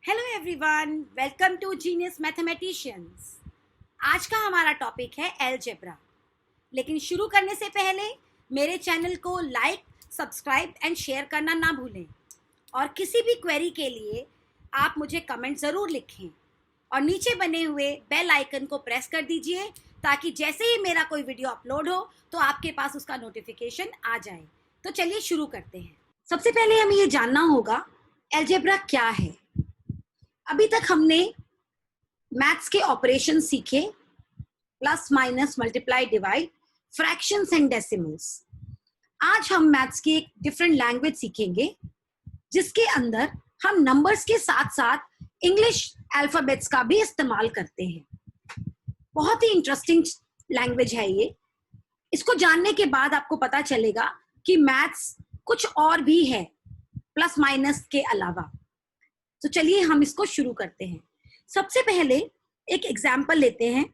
Hello everyone, welcome to genius mathematicians. आज का हमारा टॉपिक है अलजेब्रा। लेकिन शुरू करने से पहले मेरे चैनल को लाइक, सब्सक्राइब एंड शेयर करना ना भूलें। और किसी भी क्वेरी के लिए आप मुझे कमेंट ज़रूर लिखें और नीचे बने हुए बेल आइकन को प्रेस कर दीजिए ताकि जैसे ही मेरा कोई वीडियो अपलोड हो तो आपके पास उसका नोटिफिकेशन आ जाए। तो चलिए शुरू करते हैं। सबसे पहले हमें ये जानना होगा अलजेब्रा क्या है। अभी तक हमने मैथ्स के ऑपरेशन सीखे, plus minus multiply divide, fractions and decimals. आज हम मैथ्स की एक डिफरेंट लैंग्वेज सीखेंगे जिसके अंदर हम नंबर्स के साथ साथ इंग्लिश अल्फाबेट्स का भी इस्तेमाल करते हैं। बहुत ही इंटरेस्टिंग लैंग्वेज है ये। इसको जानने के बाद आपको पता चलेगा कि मैथ्स कुछ और भी है प्लस माइनस के अलावा। तो चलिए हम इसको शुरू करते हैं। सबसे पहले एक एग्जाम्पल लेते हैं।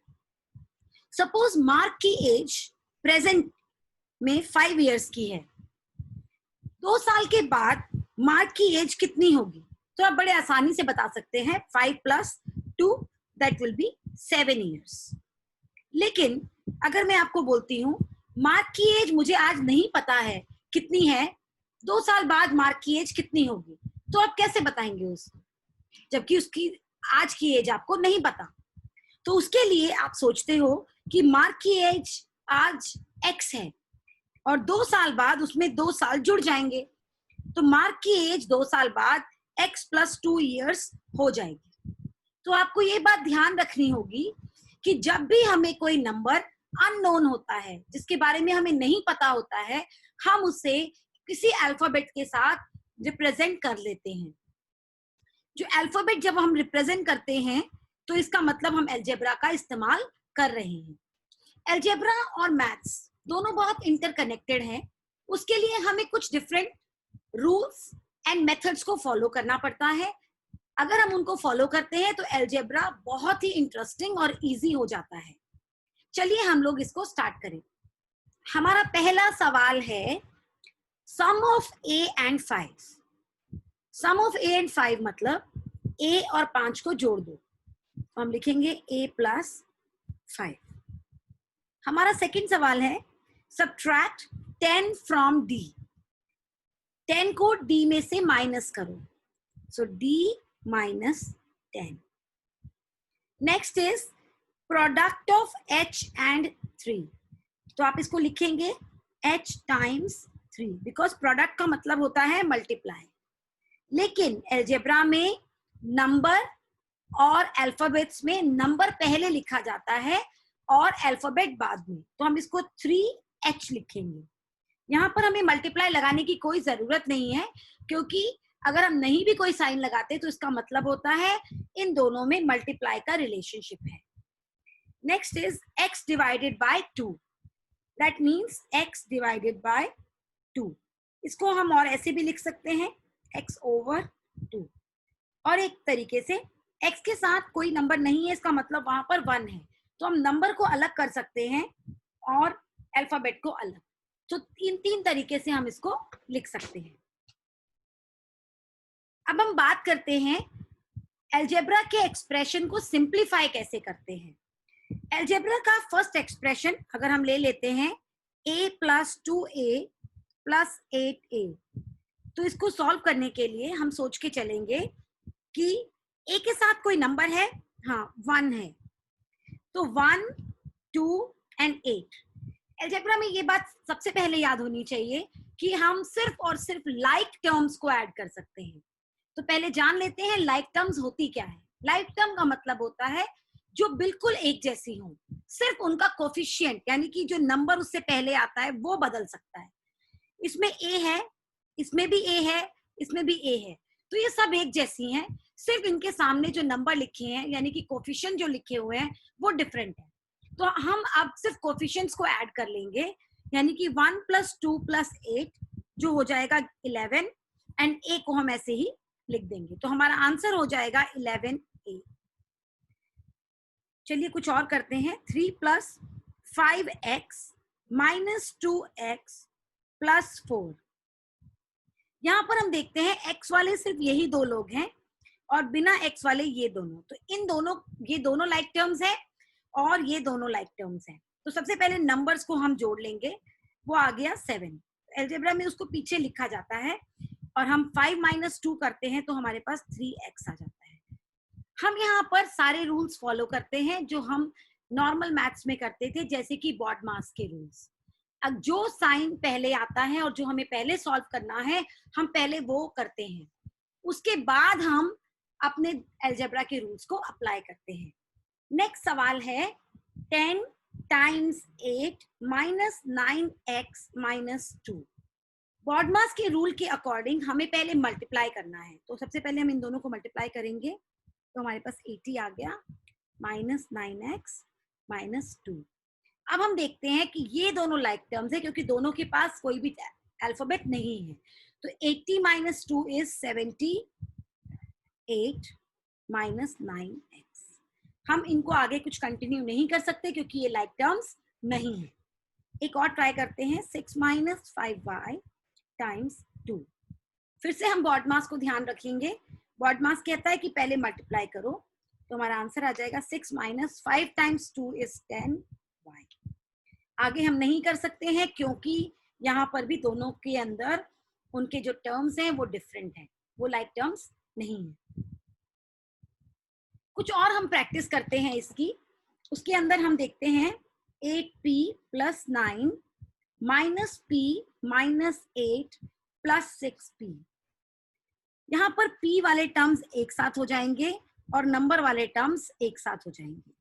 सपोज मार्क की एज प्रेजेंट में 5 इयर्स की है। 2 साल के बाद मार्क की एज कितनी होगी? तो आप बड़े आसानी से बता सकते हैं 5 + 2 दैट विल बी 7 इयर्स। लेकिन अगर मैं आपको बोलती हूँ मार्क की एज मुझे आज नहीं पता है कितनी है, 2 साल बाद मार्क की एज कितनी होगी, तो आप कैसे बताएंगे उसको, जबकि उसकी आज की एज आपको नहीं पता? तो उसके लिए आप सोचते हो कि मार्क की एज आज x है और 2 साल बाद उसमें 2 साल जुड़ जाएंगे, तो मार्क की एज 2 साल बाद x + 2 इयर्स हो जाएगी। तो आपको ये बात ध्यान रखनी होगी कि जब भी हमें कोई नंबर अननोन होता है, जिसके बारे में हमें नहीं पता होता है, हम उसे किसी अल्फाबेट के साथ रिप्रेजेंट कर लेते हैं। जो अल्फाबेट जब हम रिप्रेजेंट करते हैं तो इसका मतलब हम अलजेब्रा का इस्तेमाल कर रहे हैं। अलजेब्रा और मैथ्स दोनों बहुत इंटरकनेक्टेड हैं। उसके लिए हमें कुछ डिफरेंट रूल्स एंड मेथड्स को फॉलो करना पड़ता है। अगर हम उनको फॉलो करते हैं तो अलजेब्रा बहुत ही इंटरेस्टिंग और इजी हो जाता है। चलिए हम लोग इसको स्टार्ट करें। हमारा पहला सवाल है sum of a and 5। Sum of a and 5 मतलब a और 5 को जोड़ दो, तो हम लिखेंगे a + 5। हमारा सेकंड सवाल है सब्ट्रैक्ट 10 फ्रॉम d। 10 को d में से माइनस करो, सो d - 10। Next is product of h and 3। तो आप इसको लिखेंगे h × 3 बिकॉज प्रोडक्ट का मतलब होता है मल्टीप्लाई। लेकिन अलजेब्रा में नंबर और अल्फाबेट्स में नंबर पहले लिखा जाता है और अल्फाबेट बाद में, तो हम इसको 3h लिखेंगे। यहाँ पर हमें मल्टीप्लाई लगाने की कोई जरूरत नहीं है, क्योंकि अगर हम नहीं भी कोई साइन लगाते तो इसका मतलब होता है इन दोनों में मल्टीप्लाई का रिलेशनशिप है। Next is x divided by 2। That means x divided by 2। इसको हम और ऐसे भी लिख सकते हैं x/2। और एक तरीके से x के साथ कोई नंबर नहीं है, इसका मतलब वहां पर 1 है, तो हम नंबर को अलग कर सकते हैं और अल्फाबेट को अलग। तो इन 3 तरीके से हम इसको लिख सकते हैं। अब हम बात करते हैं अलजेब्रा के एक्सप्रेशन को सिंप्लीफाई कैसे करते हैं। अलजेब्रा का फर्स्ट एक्सप्रेशन अगर हम ले लेते हैं a + 2a + 8a, तो इसको सॉल्व करने के लिए हम सोच के चलेंगे कि a के साथ कोई नंबर है, हाँ 1 है, तो 1, 2 एंड 8। अलजेब्रा में ये बात सबसे पहले याद होनी चाहिए कि हम सिर्फ और सिर्फ लाइक टर्म्स को ऐड कर सकते हैं। तो पहले जान लेते हैं लाइक टर्म्स होती क्या है। लाइक टर्म का मतलब होता है जो बिल्कुल एक जैसी हो, सिर्फ उनका कोफिशिएंट यानी कि जो नंबर उससे पहले आता है वो बदल सकता है। इसमें a है, इसमें भी a है, इसमें भी a है, तो ये सब एक जैसी हैं, सिर्फ इनके सामने जो नंबर लिखे हैं यानी कि कोफिशिएंट जो लिखे हुए हैं वो डिफरेंट है। तो हम अब सिर्फ कोफिशिएंट्स को ऐड कर लेंगे, यानी कि 1 + 2 + 8 जो हो जाएगा 11 एंड a को हम ऐसे ही लिख देंगे, तो हमारा आंसर हो जाएगा 11a। चलिए कुछ और करते हैं। 3 + 5x - 2x + 4। यहाँ पर हम देखते हैं x वाले सिर्फ यही 2 लोग हैं, और बिना x वाले ये दोनों, तो ये दोनों लाइक टर्म्स है और ये दोनों लाइक टर्म्स हैं। तो सबसे पहले नंबर्स को हम जोड़ लेंगे, वो आ गया 7। अलजेब्रा में उसको पीछे लिखा जाता है और हम 5 - 2 करते हैं तो हमारे पास 3x आ जाता है। हम यहाँ पर सारे रूल्स फॉलो करते हैं जो हम नॉर्मल मैथ्स में करते थे, जैसे कि बॉडमास के रूल्स। अब जो साइन पहले आता है और जो हमें पहले सॉल्व करना है, हम पहले वो करते हैं, उसके बाद हम अपने अलजेब्रा के रूल्स को अप्लाई करते हैं। नेक्स्ट सवाल है 10 times 8 minus 9x minus 2। BODMAS के रूल के अकॉर्डिंग हमें पहले मल्टीप्लाई करना है, तो सबसे पहले हम इन दोनों को मल्टीप्लाई करेंगे, तो हमारे पास 80 आ गया माइनस 9x माइनस 2। अब हम देखते हैं कि ये दोनों लाइक टर्म्स है क्योंकि दोनों के पास कोई भी अल्फाबेट नहीं है, तो 80 माइनस 2 इज 78 माइनस 9x। हम इनको आगे कुछ कंटिन्यू नहीं कर सकते क्योंकि ये लाइक टर्म्स नहीं है। एक और ट्राई करते हैं, 6 माइनस 5y टाइम्स 2। फिर से हम बॉडमास को ध्यान रखेंगे। बॉडमास कहता है कि पहले मल्टीप्लाई करो, तो हमारा आंसर आ जाएगा 6 माइनस 5 टाइम्स 2 इज 10y। आगे हम नहीं कर सकते हैं क्योंकि यहाँ पर भी दोनों के अंदर उनके जो टर्म्स हैं वो डिफरेंट हैं, वो लाइक टर्म्स नहीं है। कुछ और हम प्रैक्टिस करते हैं इसकी, उसके अंदर हम देखते हैं 8p plus 9 minus p minus 8 plus 6p। यहाँ पर p वाले टर्म्स एक साथ हो जाएंगे और नंबर वाले टर्म्स एक साथ हो जाएंगे।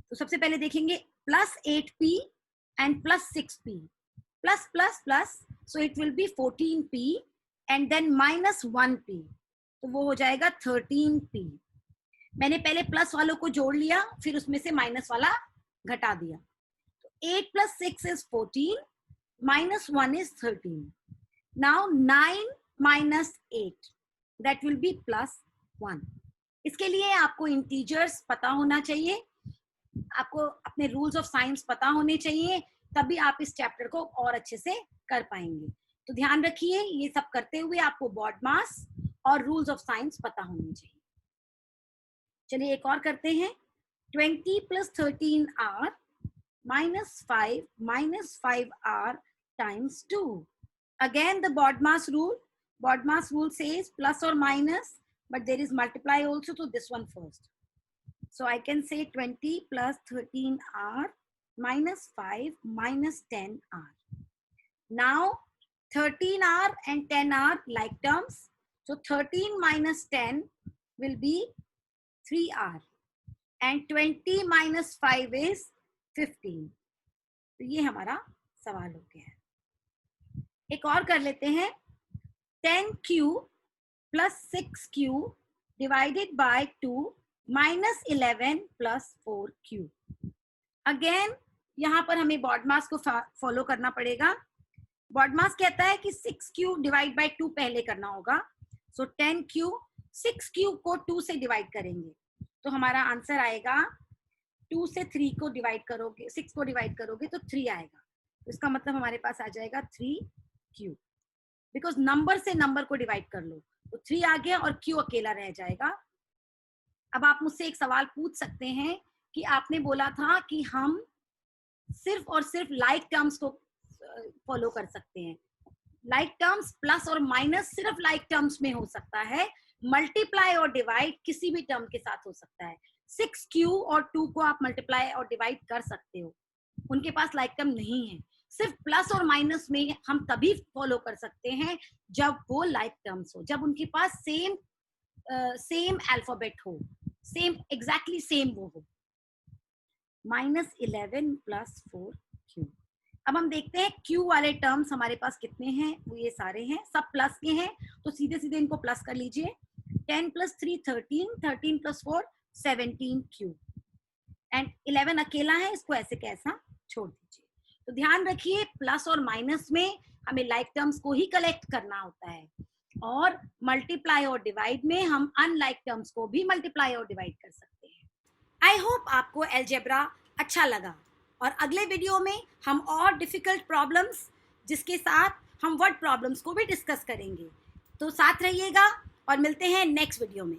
तो सबसे पहले देखेंगे plus 8p and plus 6p, plus plus plus, so it will be 14p and then minus 1p, तो वो हो जाएगा 13p। मैंने पहले प्लस वालों को जोड़ लिया, फिर उसमें से माइनस वाला घटा दिया, तो 8 plus 6 is 14 minus 1 is 13। Now 9 minus 8 that will be plus 1। इसके लिए आपको इंटीजर्स पता होना चाहिए, आपको अपने रूल्स ऑफ साइंस पता होने चाहिए, तभी आप इस चैप्टर को और अच्छे से कर पाएंगे। तो ध्यान रखिए, ये सब करते हुए आपको बॉडमास और रूल्स ऑफ साइंस पता होने चाहिए। चलिए एक और करते हैं, 20 plus 13r minus 5r times 2। Again the BODMAS rule, BODMAS rule says plus or minus, but there is multiply also, so this one first. So I can say 20 plus 13r minus 5 minus 10r. Now 13r and 10r like terms, so 13 minus 10 will be 3r and 20 minus 5 is 15. तो ये हमारा सवाल हो गया है। एक और कर लेते हैं, 10q plus 6q divided by 2 minus 11 plus 4q. Again यहाँ पर हमें बॉडमास को फॉलो करना पड़ेगा। बॉडमास कहता है कि 6q डिवाइड बाय 2 पहले करना होगा, सो 10q 6q को 2 से डिवाइड करेंगे, तो हमारा आंसर आएगा 2 से 3 को डिवाइड करोगे, 6 को डिवाइड करोगे तो 3 आएगा, तो इसका मतलब हमारे पास आ जाएगा 3q, बिकॉज नंबर से नंबर को डिवाइड कर लो, तो 3 आ गया और q अकेला रह जाएगा। अब आप मुझसे एक सवाल पूछ सकते हैं कि आपने बोला था कि हम सिर्फ और सिर्फ लाइक टर्म्स को फॉलो कर सकते हैं। लाइक टर्म्स प्लस और माइनस सिर्फ लाइक टर्म्स में हो सकता है, मल्टीप्लाई और डिवाइड किसी भी टर्म के साथ हो सकता है। 6q और 2 को आप मल्टीप्लाई और डिवाइड कर सकते हो, उनके पास लाइक टर्म नहीं है। सिर्फ प्लस और माइनस में हम तभी फॉलो कर सकते हैं जब वो लाइक टर्म्स हो, जब उनके पास सेम अल्फाबेट हो, सेम एग्जैक्टली सेम वो हो। Minus 11 plus 4q। अब हम देखते हैं q वाले टर्म्स हमारे पास कितने हैं, वो ये सारे हैं, सब प्लस के हैं, तो सीधे सीधे इनको प्लस कर लीजिए। 10 प्लस 3 13, 13 प्लस 4 17q एंड 11 अकेला है, इसको ऐसे कैसा छोड़ दीजिए। तो ध्यान रखिए, प्लस और माइनस में हमें लाइक टर्म्स को ही कलेक्ट करना होता है, और मल्टीप्लाई और डिवाइड में हम अनलाइक टर्म्स को भी मल्टीप्लाई और डिवाइड कर सकते हैं। आई होप आपको अलजेब्रा अच्छा लगा, और अगले वीडियो में हम और डिफिकल्ट प्रॉब्लम्स जिसके साथ हम वर्ड प्रॉब्लम्स को भी डिस्कस करेंगे। तो साथ रहिएगा और मिलते हैं नेक्स्ट वीडियो में।